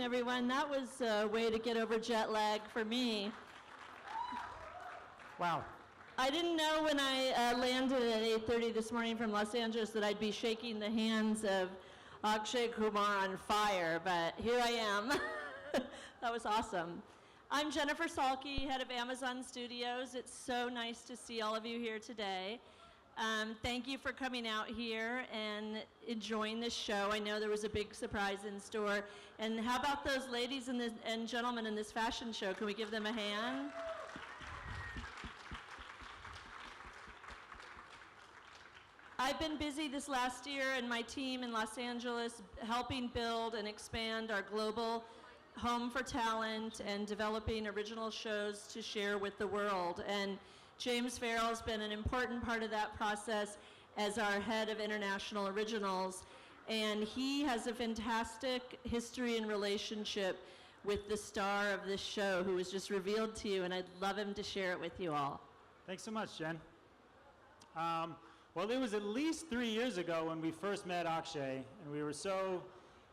Everyone, that was a way to get over jet lag for me. Wow. I didn't know when I landed at 8:30 this morning from Los Angeles that I'd be shaking the hands of Akshay Kumar on fire, but here I am. That was awesome. I'm Jennifer Salke, head of Amazon Studios. It's so nice to see all of you here today. Thank you for coming out here and enjoying this show. I know there was a big surprise in store. And how about those ladies and gentlemen in this fashion show? Can we give them a hand? I've been busy this last year and my team in Los Angeles helping build and expand our global home for talent and developing original shows to share with the world. And James Farrell has been an important part of that process as our head of international originals. And he has a fantastic history and relationship with the star of this show who was just revealed to you, and I'd love him to share it with you all. Thanks so much, Jen. Well, it was at least 3 years ago when we first met Akshay, and we were so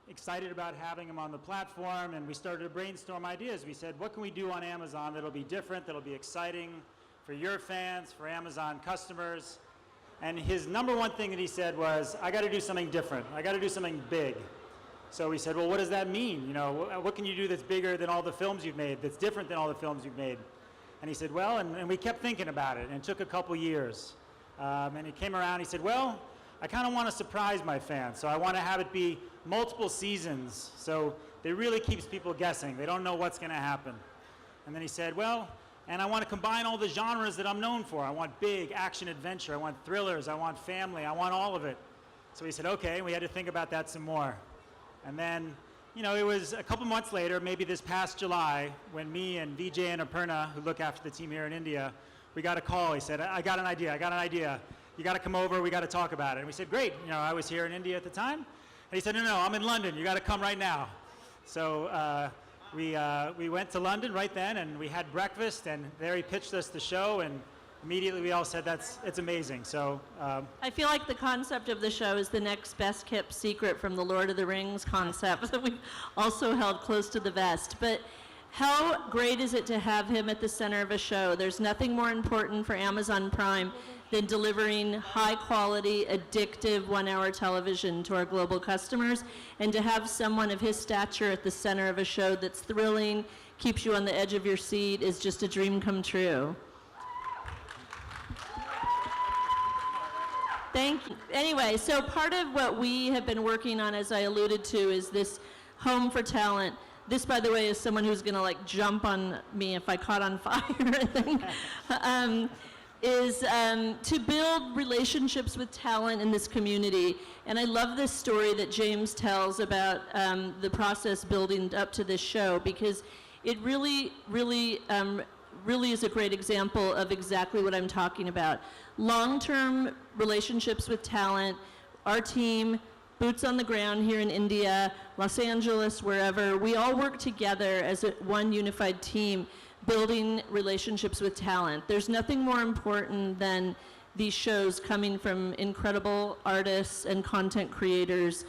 excited about having him on the platform, and we started to brainstorm ideas. We said, what can we do on Amazon that'll be different, that'll be exciting for your fans, for Amazon customers? And his number one thing that he said was, I got to do something different. I got to do something big. So we said, well, what does that mean? You know, what can you do that's bigger than all the films you've made, that's different than all the films you've made? And he said, well, and we kept thinking about it, and it took a couple years. And he came around, he said, well, I kind of want to surprise my fans, so I want to have it be multiple seasons, so it really keeps people guessing. They don't know what's going to happen. And then he said, well, and I want to combine all the genres that I'm known for. I want big action adventure, I want thrillers, I want family, I want all of it. So we said, okay, we had to think about that some more. And then, you know, it was a couple months later, maybe this past July, when me and Vijay and Aparna, who look after the team here in India, we got a call. He said, I got an idea. You got to come over, we got to talk about it. And we said, great. You know, I was here in India at the time. And he said, no, I'm in London. You got to come right now. So we went to London right then, and we had breakfast, and there he pitched us the show, and immediately we all said, it's amazing. So I feel like the concept of the show is the next best kept secret from the Lord of the Rings concept that we've also held close to the vest. But how great is it to have him at the center of a show? There's nothing more important for Amazon Prime than delivering high-quality, addictive one-hour television to our global customers. And to have someone of his stature at the center of a show that's thrilling, keeps you on the edge of your seat, is just a dream come true. Thank you. Anyway, so part of what we have been working on, as I alluded to, is this Home for Talent. This, by the way, is someone who's going to like jump on me if I caught on fire, I think, is to build relationships with talent in this community. And I love this story that James tells about the process building up to this show, because it really is a great example of exactly what I'm talking about. Long-term relationships with talent, our team, boots on the ground here in India, Los Angeles, wherever, we all work together as one unified team, building relationships with talent. There's nothing more important than these shows coming from incredible artists and content creators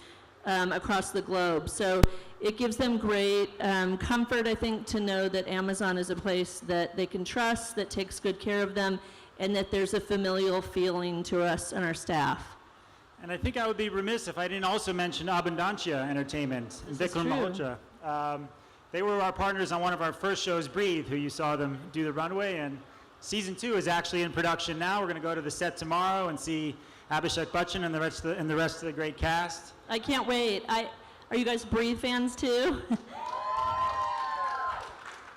across the globe. So it gives them great comfort, I think, to know that Amazon is a place that they can trust, that takes good care of them, and that there's a familial feeling to us and our staff. And I think I would be remiss if I didn't also mention Abundancia Entertainment and Vikram Malhotra. They were our partners on one of our first shows, Breathe, who you saw them do the runway, and season 2 is actually in production now. We're going to go to the set tomorrow and see Abhishek Bachchan and the rest of the great cast. I can't wait. Are you guys Breathe fans too?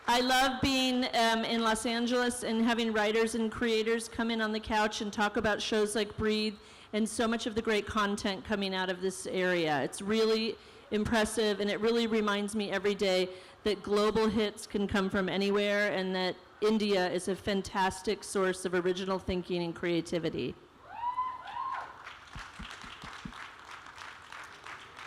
I love being in Los Angeles and having writers and creators come in on the couch and talk about shows like Breathe and so much of the great content coming out of this area. It's really impressive, and it really reminds me every day that global hits can come from anywhere, and that India is a fantastic source of original thinking and creativity.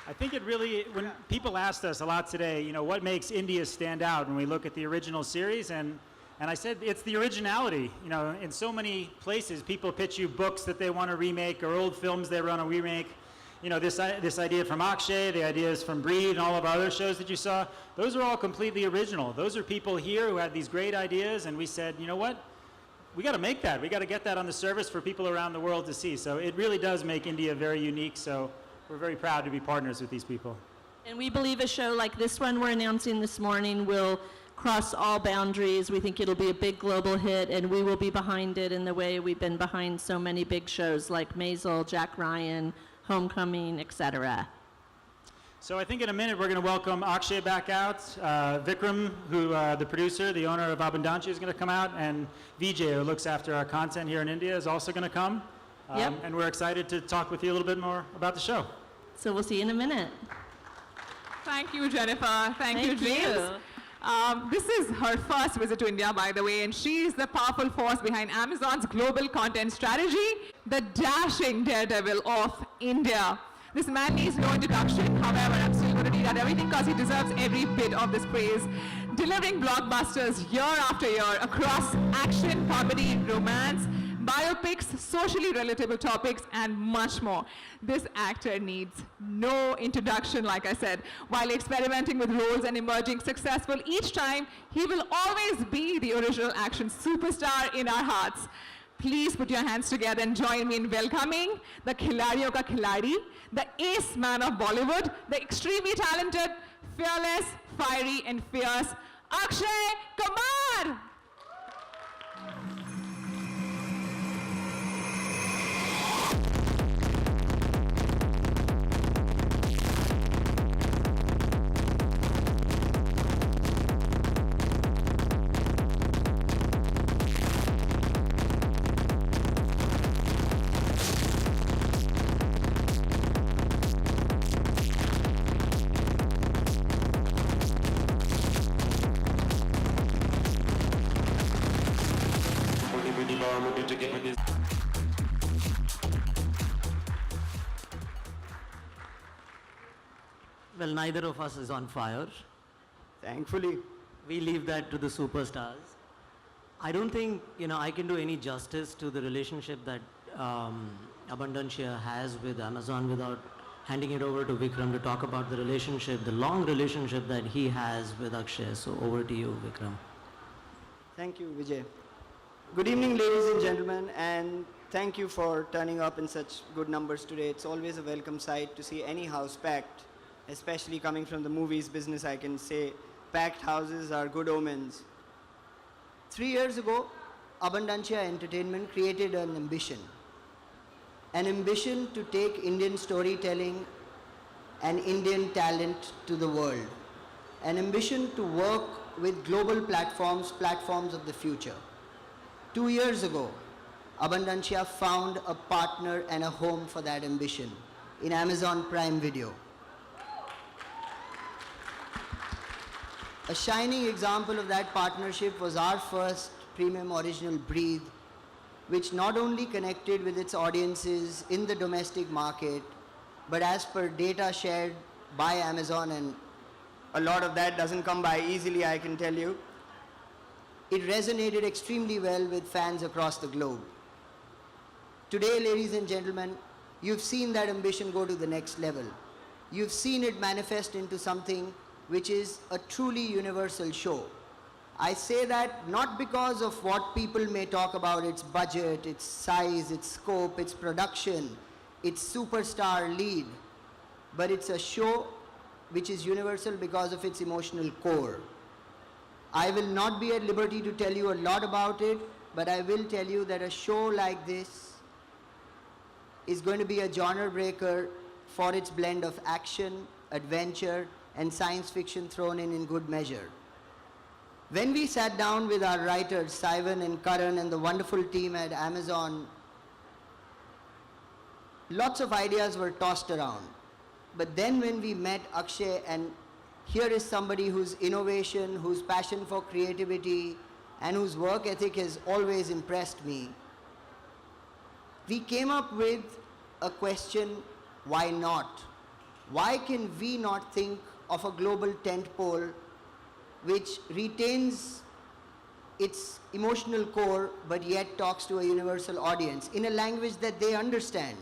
I think it really, when people asked us a lot today, you know, what makes India stand out when we look at the original series, and I said it's the originality. You know, in so many places, people pitch you books that they want to remake or old films they want to remake. You know, this idea from Akshay, the ideas from Breed, and all of our other shows that you saw, those are all completely original. Those are people here who had these great ideas, and we said, you know what? We got to make that. We got to get that on the service for people around the world to see. So it really does make India very unique. So we're very proud to be partners with these people. And we believe a show like this one we're announcing this morning will cross all boundaries. We think it'll be a big global hit, and we will be behind it in the way we've been behind so many big shows like Maisel, Jack Ryan, Homecoming, etc. So I think in a minute we're going to welcome Akshay back out. Vikram, who the producer, the owner of Abundancia, is going to come out, and Vijay, who looks after our content here in India, is also going to come. Yep. And we're excited to talk with you a little bit more about the show. So we'll see you in a minute. Thank you, Jennifer. Thank you, James. This is her first visit to India, by the way, and she is the powerful force behind Amazon's global content strategy, the dashing daredevil of India. This man needs no introduction. However, I'm still going to read out everything because he deserves every bit of this praise. Delivering blockbusters year after year across action, comedy, romance, biopics, socially relatable topics, and much more. This actor needs no introduction, like I said. While experimenting with roles and emerging successful each time, he will always be the original action superstar in our hearts. Please put your hands together and join me in welcoming the Khiladiyon ka Khiladi, the ace man of Bollywood, the extremely talented, fearless, fiery, and fierce Akshay Kumar! Well, neither of us is on fire. Thankfully. We leave that to the superstars. I don't think, I can do any justice to the relationship that Abundancia has with Amazon without handing it over to Vikram to talk about the relationship, the long relationship that he has with Akshay. So over to you, Vikram. Thank you, Vijay. Good evening, ladies and gentlemen, and thank you for turning up in such good numbers today. It's always a welcome sight to see any house packed, especially coming from the movies business. I can say packed houses are good omens. 3 years ago, Abundancia Entertainment created an ambition an ambition to take Indian storytelling and Indian talent to the world, an ambition to work with global platforms, platforms of the future. 2 years ago, Abundancia found a partner and a home for that ambition in Amazon Prime Video. A shining example of that partnership was our first premium original, Breathe, which not only connected with its audiences in the domestic market, but as per data shared by Amazon, and a lot of that doesn't come by easily, I can tell you, it resonated extremely well with fans across the globe. Today, ladies and gentlemen, you've seen that ambition go to the next level. You've seen it manifest into something which is a truly universal show. I say that not because of what people may talk about, its budget, its size, its scope, its production, its superstar lead, but it's a show which is universal because of its emotional core. I will not be at liberty to tell you a lot about it, but I will tell you that a show like this is going to be a genre breaker for its blend of action, adventure, and science fiction thrown in good measure. When we sat down with our writers, Saivan and Karan and the wonderful team at Amazon, lots of ideas were tossed around. But then when we met Akshay, and here is somebody whose innovation, whose passion for creativity, and whose work ethic has always impressed me, we came up with a question, why not? Why can we not think of a global tentpole which retains its emotional core but yet talks to a universal audience in a language that they understand?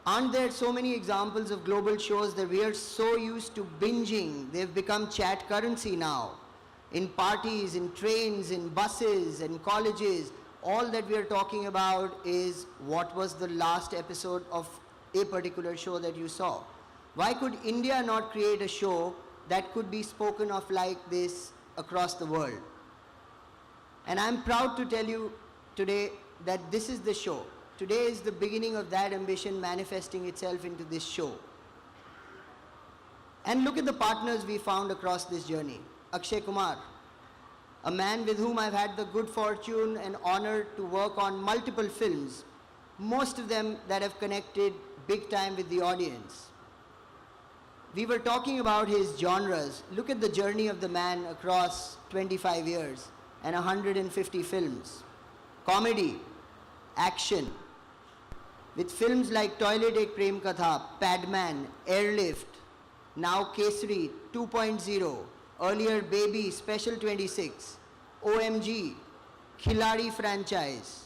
Aren't there so many examples of global shows that we are so used to binging? They've become chat currency now. In parties, in trains, in buses, in colleges, all that we are talking about is what was the last episode of a particular show that you saw. Why could India not create a show that could be spoken of like this across the world? And I'm proud to tell you today that this is the show. Today is the beginning of that ambition manifesting itself into this show. And look at the partners we found across this journey. Akshay Kumar, a man with whom I've had the good fortune and honor to work on multiple films, most of them that have connected big time with the audience. We were talking about his genres. Look at the journey of the man across 25 years and 150 films. Comedy, action, with films like Toilet Ek Prem Katha, Padman, Airlift, now Kesari 2.0, earlier Baby, Special 26, OMG, Khiladi franchise.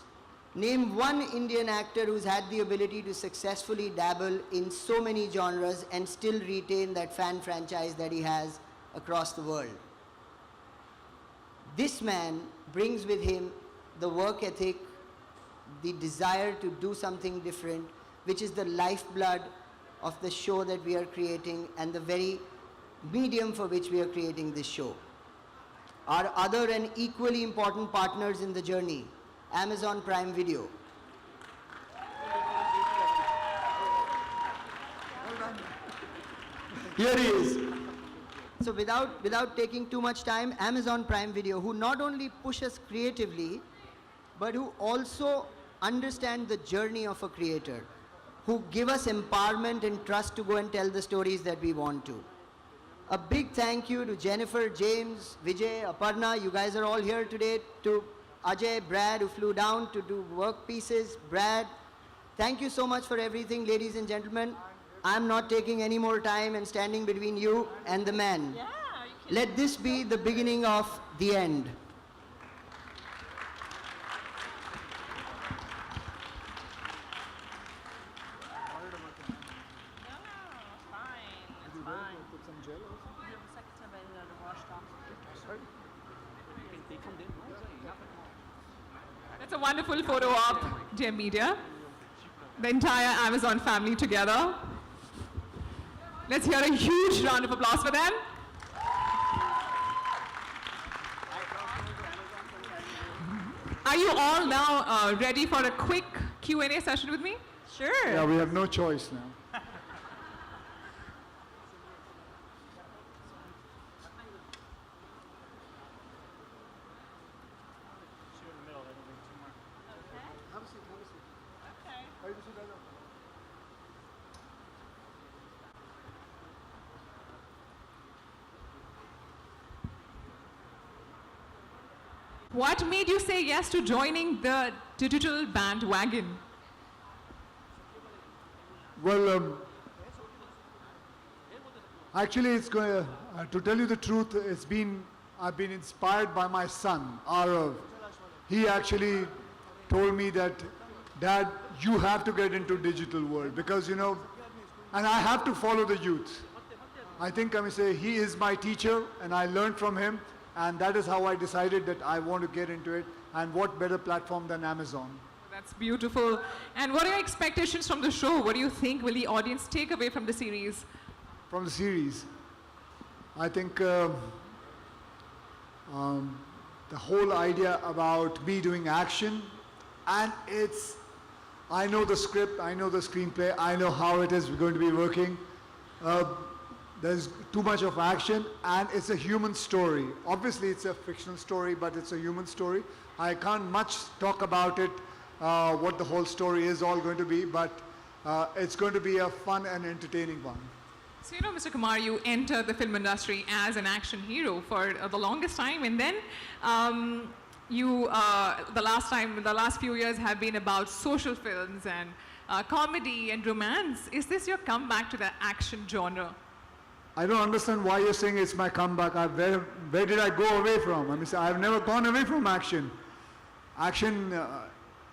Name one Indian actor who's had the ability to successfully dabble in so many genres and still retain that fan franchise that he has across the world. This man brings with him the work ethic, the desire to do something different, which is the lifeblood of the show that we are creating and the very medium for which we are creating this show. Our other and equally important partners in the journey, Amazon Prime Video. Here he is. So without taking too much time, Amazon Prime Video, who not only push us creatively, but who also understand the journey of a creator, who give us empowerment and trust to go and tell the stories that we want to. A big thank you to Jennifer, James, Vijay, Aparna. You guys are all here today. To Ajay, Brad, who flew down to do work pieces. Brad, thank you so much for everything, ladies and gentlemen. I'm not taking any more time and standing between you and the man. Yeah, Let this be the beginning of the end. That's a wonderful photo op, dear media. The entire Amazon family together. Let's hear a huge round of applause for them. Are you all now ready for a quick Q&A session with me? Sure. Yeah, we have no choice now. What made you say yes to joining the digital bandwagon? Well, actually, it's going to tell you the truth. I've been inspired by my son, Arav. He actually told me that, Dad, you have to get into digital world because and I have to follow the youth. I think I may say he is my teacher, and I learned from him, and that is how I decided that I want to get into it. And what better platform than Amazon? That's beautiful. And what are your expectations from the show? What do you think will the audience take away from the series? From the series, I think the whole idea about me doing action, and I know the script, I know the screenplay, I know how it is going to be working. There's too much of action, and it's a human story. Obviously, it's a fictional story, but it's a human story. I can't much talk about it, what the whole story is all going to be, but it's going to be a fun and entertaining one. So, Mr. Kumar, you entered the film industry as an action hero for the longest time, and then the last few years have been about social films and comedy and romance. Is this your comeback to the action genre? I don't understand why you're saying it's my comeback. Where did I go away from? I mean, I've never gone away from action. Action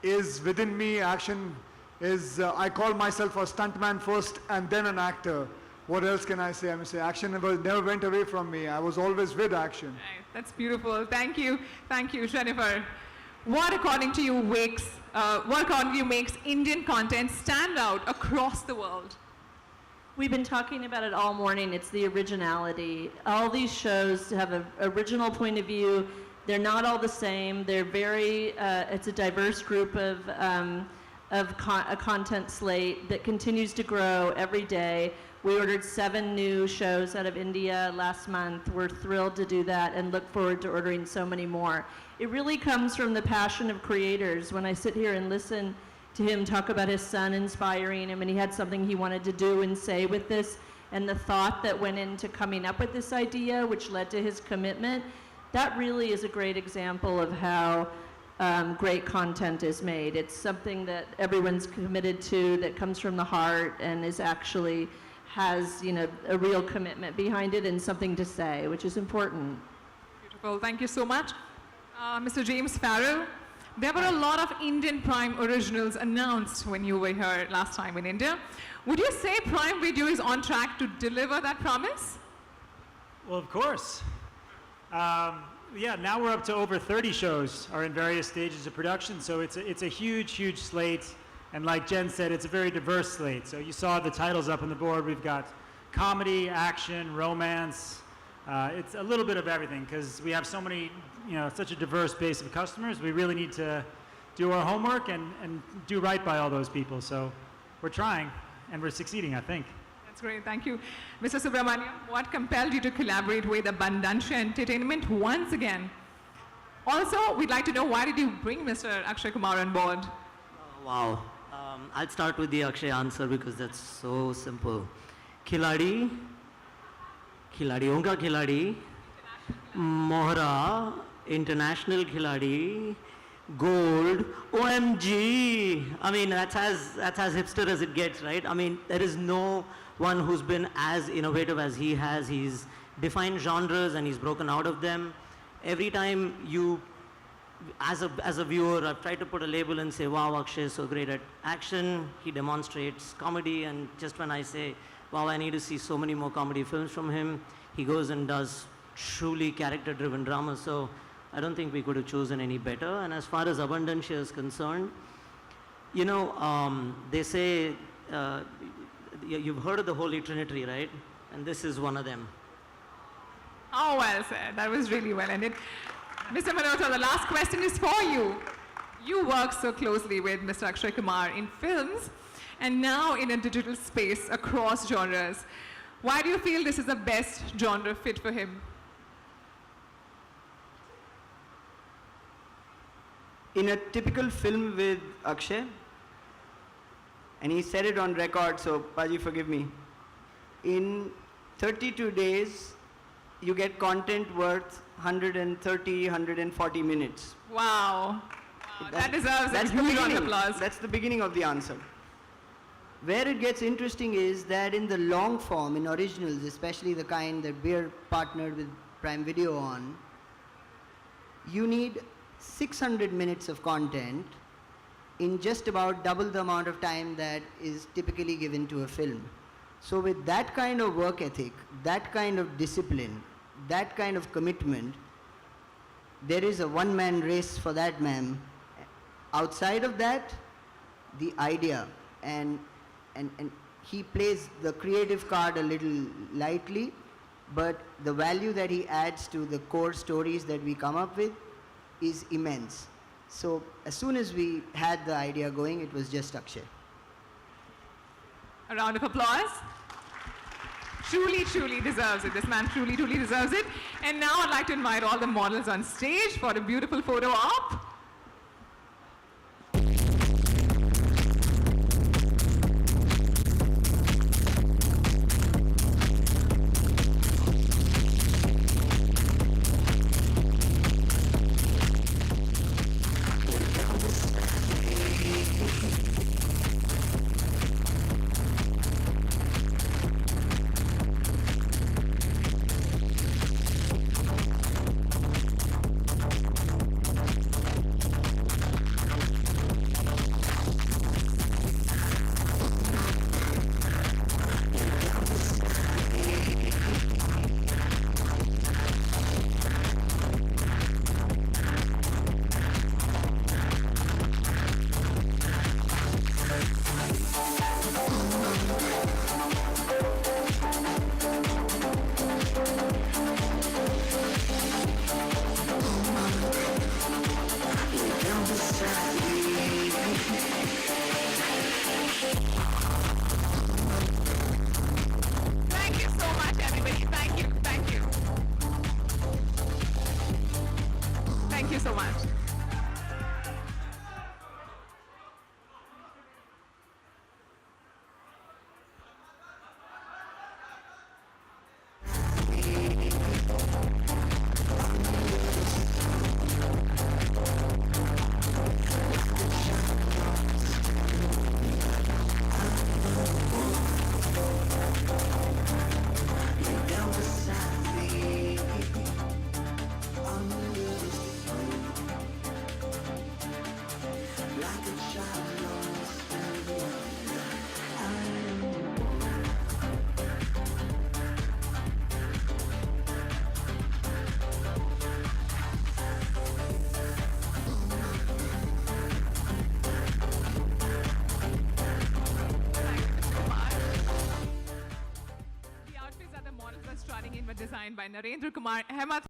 is within me. Action is, I call myself a stuntman first and then an actor. What else can I say? I mean, action never went away from me. I was always with action. Right. That's beautiful. Thank you. Thank you, Jennifer. What according to you makes Indian content stand out across the world? We've been talking about it all morning. It's the originality. All these shows have an original point of view. They're not all the same. They're very, it's a diverse group of a content slate that continues to grow every day. We ordered 7 new shows out of India last month. We're thrilled to do that and look forward to ordering so many more. It really comes from the passion of creators. When I sit here and listen to him talk about his son inspiring him, and he had something he wanted to do and say with this, and the thought that went into coming up with this idea, which led to his commitment, that really is a great example of how great content is made. It's something that everyone's committed to, that comes from the heart, and is actually has a real commitment behind it and something to say, which is important. Beautiful. Thank you so much. Mr. James Farrell, there were a lot of Indian Prime originals announced when you were here last time in India. Would you say Prime Video is on track to deliver that promise? Well, of course. Yeah, now we're up to over 30 shows are in various stages of production, so it's a huge, huge slate. And like Jen said, it's a very diverse slate. So you saw the titles up on the board. We've got comedy, action, romance. It's a little bit of everything because we have so many, such a diverse base of customers. We really need to do our homework and do right by all those people. So we're trying, and we're succeeding, I think. That's great. Thank you. Mr. Subramaniam, what compelled you to collaborate with Abundancia Entertainment once again? Also, we'd like to know, why did you bring Mr. Akshay Kumar on board? Wow. I'll start with the Akshay answer because that's so simple. Khiladi, Khiladiyon ka khiladi, Mohra, international khiladi, gold, OMG. I mean, that's as hipster as it gets, right? I mean, there is no one who's been as innovative as he has. He's defined genres and he's broken out of them. Every time you, as a viewer, I've tried to put a label and say, wow, Akshay is so great at action. He demonstrates comedy, and just when I say, wow, I need to see so many more comedy films from him, he goes and does truly character-driven drama. So I don't think we could have chosen any better. And as far as Abundancia is concerned, they say, you've heard of the Holy Trinity, right? And this is one of them. Oh, well said. That was really well ended. Mr. Malhotra, the last question is for you. You work so closely with Mr. Akshay Kumar in films. and now in a digital space across genres. Why do you feel this is the best genre fit for him? In a typical film with Akshay, and he said it on record, so Paji, forgive me. In 32 days, you get content worth 130, 140 minutes. Wow. That deserves a huge round of applause. That's the beginning of the answer. Where it gets interesting is that in the long form, in originals, especially the kind that we're partnered with Prime Video on, you need 600 minutes of content in just about double the amount of time that is typically given to a film. So with that kind of work ethic, that kind of discipline, that kind of commitment, there is a one-man race for that, ma'am. Outside of that, the idea, and he plays the creative card a little lightly, but the value that he adds to the core stories that we come up with is immense. So as soon as we had the idea going, it was just Akshay. A round of applause. Truly, truly deserves it. This man truly, truly deserves it. And now I'd like to invite all the models on stage for a beautiful photo op. Thank you so much, everybody. Thank you. Thank you. Thank you so much. The outfits that the models are strutting in were designed by Narendra Kumar Ahmed.